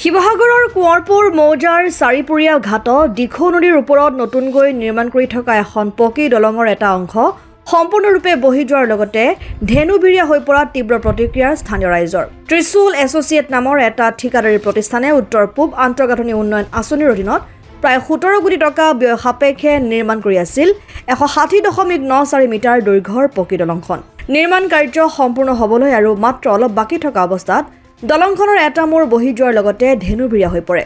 শিৱসাগৰৰ কোঁৱৰপুৰ মৌজাৰ চাৰিপুৰীয়া ঘাটত দিখৌ নদীৰ ওপৰত নতুনকৈ নিৰ্মাণ কৰি থকা এখন পকী দলঙৰ এটা অংশ সম্পূৰ্ণৰূপে বহি যোৱাৰ লগতে ধেনুবিৰীয়া হৈ পৰাত তীব্ৰ প্ৰতিক্ৰিয়াৰ স্থানীয় ৰাইজৰ। ত্ৰিশূল এছ'চিয়েট নামৰ এটা ঠিকাদাৰী প্ৰতিষ্ঠানে উত্তৰ পূব আন্তঃগাঁথনি উন্নয়ন আঁচনিৰ অধীনত প্ৰায় 17 কোটি টকা ব্যয় সাপেক্ষে নিৰ্মাণ কৰি আছিল 160.94 মিটাৰ দৈৰ্ঘ্যৰ পকী দলংখন। নিৰ্মাণ কাৰ্য সম্পূৰ্ণ হ'বলৈ আৰু মাত্ৰ অলপ বাকী থকা অৱস্থাত দলংখনৰ এটা মূৰ বহি যোৱাৰ লগতে ধেনুবিৰীয়া হৈ পৰে।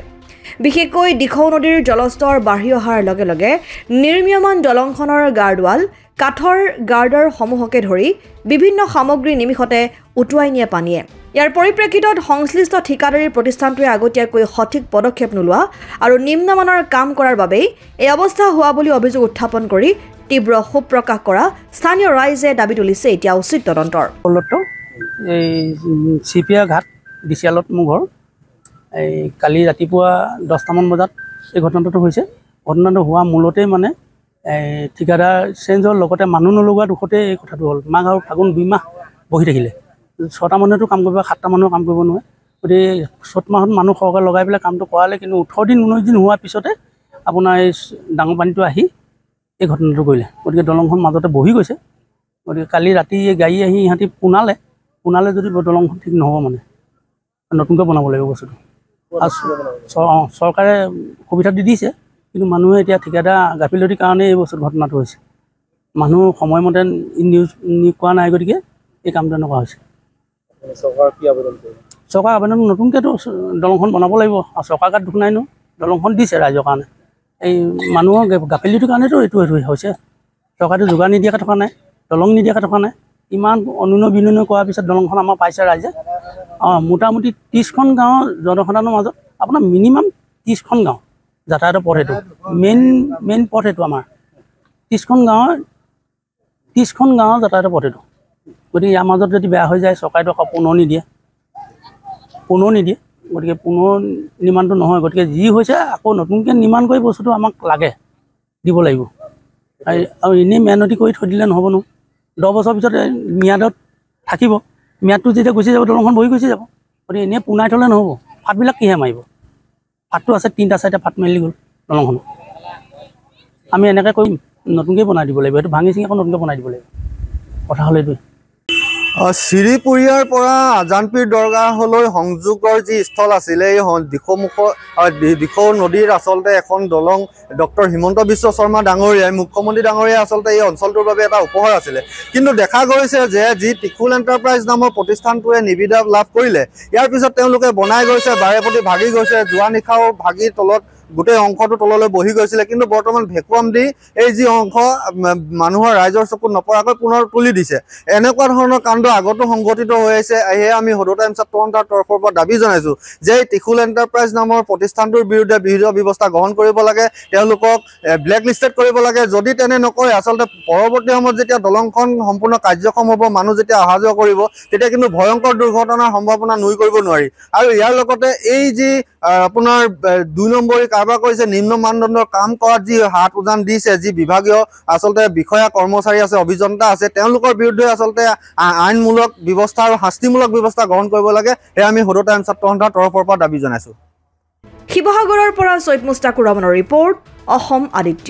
বিশেষকৈ দিখৌ নদীৰ জলস্তৰ বাঢ়ি অহাৰ লগে লগে নিৰ্মীয়মান দলংখনৰ গাৰ্ডৱাল, কাঠৰ গাৰ্ডাৰ সমূহকে ধৰি বিভিন্ন সামগ্ৰী নিমিষতে উটুৱাই নিয়ে পানীয়ে। ইয়াৰ পৰিপ্ৰেক্ষিতত সংশ্লিষ্ট ঠিকাদাৰী প্ৰতিষ্ঠানটোৱে আগতীয়াকৈ সঠিক পদক্ষেপ নোলোৱা আৰু নিম্নমানৰ কাম কৰাৰ বাবেই এই অৱস্থা হোৱা বুলি অভিযোগ উত্থাপন কৰি তীব্ৰ ক্ষোভ প্ৰকাশ কৰা স্থানীয় ৰাইজে দাবী তুলিছে এতিয়া উচিত তদন্তৰ। এই চিপিয়া ঘাট ডিচিয়ালত মোৰ ঘৰ। এই কালি ৰাতিপুৱা 10টামান বজাত এই ঘটনাটো হৈছে। ঘটনাটো হোৱা মূলতেই মানে ঠিকাদাৰ চেঞ্জ হোৱাৰ লগতে মানুহ নলগোৱা দুখতে এই কথাটো হ'ল। মাঘ আৰু ফাগুন 2 মাহ বহি থাকিলে। 6টা মানুহেতো কাম কৰিব, 7টা মানুহে কাম কৰিব নোৱাৰে। গতিকে চ'ত মাহত মানুহ সৰহকৈ লগাই পেলাই কামটো কৰালে, কিন্তু 18 দিন 19 দিন হোৱাৰ পিছতে আপোনাৰ এই ডাঙৰ পানীটো আহি এই ঘটনাটো কৰিলে। গতিকে দলংখন মাজতে বহি গৈছে। গতিকে কালি ৰাতি এই গাড়ী আহি ইহঁতি পোনালে যদি দলংখন ঠিক নহ'ব মানে নতুনকৈ বনাব লাগিব বস্তুটো। চৰকাৰে সুবিধা দি দিছে, কিন্তু মানুহে এতিয়া ঠিকাদাৰ গাফিলতিৰ কাৰণে এই বস্তুৰ ঘটনাটো হৈছে। মানুহ সময়মতে নিউজ কৰা নাই, গতিকে এই কামটো এনেকুৱা হৈছে। চৰকাৰ আবেদন নতুনকৈতো দলংখন বনাব লাগিব। আৰু চৰকাৰ গাত দুখ নাই ন, দলংখন দিছে ৰাইজৰ কাৰণে। এই মানুহৰ গাফিলতিৰ কাৰণেতো এইটো হৈছে। চৰকাৰটো যোগান নিদিয়াকৈ থকা নাই, দলং নিদিয়াকৈ থকা নাই। ইমান অনুন্নয় বিনয় কৰাৰ পিছত দলংখন আমাৰ পাইছে ৰাইজে। মোটামুটি 30খন গাঁৱৰ জনসাধাৰণৰ মাজত আপোনাৰ মিনিমাম 30খন গাঁও যাতায়াতৰ পথ এইটো মেইন পথ এইটো আমাৰ 30খন গাঁৱৰ যাতায়াতৰ পথ এইটো। গতিকে ইয়াৰ মাজত যদি বেয়া হৈ যায়, চৰকাৰেতো আকৌ পুনৰ নিদিয়ে। গতিকে পুনৰ নিৰ্মাণটো নহয়। গতিকে যি হৈছে আকৌ নতুনকৈ নিৰ্মাণ কৰি বস্তুটো আমাক লাগে, দিব লাগিব। আৰু এনেই মেহনতি কৰি থৈ দিলে নহ'ব ন। 10 বছৰৰ পিছত ম্যাদত থাকিব। ম্যাদটো যেতিয়া গুচি যাব, দলংখন বহি গুচি যাব। গতিকে এনেই পোনাই থ'লে নহ'ব। ফাটবিলাক কিহে মাৰিব? ফাটটো আছে 3টা 4টা ফাট মেলি গ'ল দলংখনত। আমি এনেকৈ কৰিম, নতুনকৈ বনাই দিব লাগিব। সেইটো ভাঙি চিঙি আকৌ নতুনকৈ বনাই দিব লাগিব। কথা হ'ল এইটোৱে। চিৰিপুৰীয়াৰ পৰা আজানপীৰ দৰগাহলৈ সংযোগৰ যি স্থল আছিলে, এই দিখৌ নদীৰ আচলতে এখন দলং ডক্টৰ হিমন্ত বিশ্ব শৰ্মা ডাঙৰীয়াই, মুখ্যমন্ত্ৰী ডাঙৰীয়াই আচলতে এই অঞ্চলটোৰ বাবে এটা উপহাৰ আছিলে। কিন্তু দেখা গৈছে যে যি ত্ৰিশূল এণ্টাৰপ্ৰাইজ নামৰ প্ৰতিষ্ঠানটোৱে নিবিদা লাভ কৰিলে, ইয়াৰ পিছত তেওঁলোকে বনাই গৈছে, বাৰে প্ৰতি ভাগি গৈছে। যোৱা নিশাও ভাগি তলত গোটেই অংশটো তললৈ বহি গৈছিলে। কিন্তু বৰ্তমান ভেকুৱাম দি এই যি অংশ মানুহৰ ৰাইজৰ চকুত নপৰাকৈ পুনৰ তুলি দিছে। এনেকুৱা ধৰণৰ কাণ্ড আগতো সংঘটিত হৈ আছে। সেয়ে আমি সদৌ টাইমছ তদন্তৰ তৰফৰ পৰা দাবী জনাইছোঁ যে এই ত্ৰিশূল এণ্টাৰপ্ৰাইজ নামৰ প্ৰতিষ্ঠানটোৰ বিৰুদ্ধে বিহিত ব্যৱস্থা গ্ৰহণ কৰিব লাগে, তেওঁলোকক ব্লেক লিষ্টেড কৰিব লাগে। যদি তেনে নকৰে, আচলতে পৰৱৰ্তী সময়ত যেতিয়া দলংখন সম্পূৰ্ণ কাৰ্যক্ষম হ'ব, মানুহ যেতিয়া অহা যোৱা কৰিব, তেতিয়া কিন্তু ভয়ংকৰ দুৰ্ঘটনাৰ সম্ভাৱনা নুই কৰিব নোৱাৰি। আৰু ইয়াৰ লগতে এই যি আপোনাৰ 2 নম্বৰী কাৰবাৰ কৰিছে, নিম্ন মানদণ্ডৰ কাম কৰাত যি হাত উজান দিছে, যি বিভাগীয় আচলতে বিষয়া কৰ্মচাৰী আছে, অভিযন্তা আছে, তেওঁলোকৰ বিৰুদ্ধে আচলতে আইনমূলক ব্যৱস্থা আৰু শাস্তিমূলক ব্যৱস্থা গ্ৰহণ কৰিব লাগে। সেয়া আমি সদৌ টাইমছ তদন্তৰ তৰফৰ পৰা দাবী জনাইছোঁ। শিৱসাগৰৰ পৰা চৈয়দ মুস্তাকুৰ ৰহমানৰ ৰিপৰ্ট, অসম আদিত্য।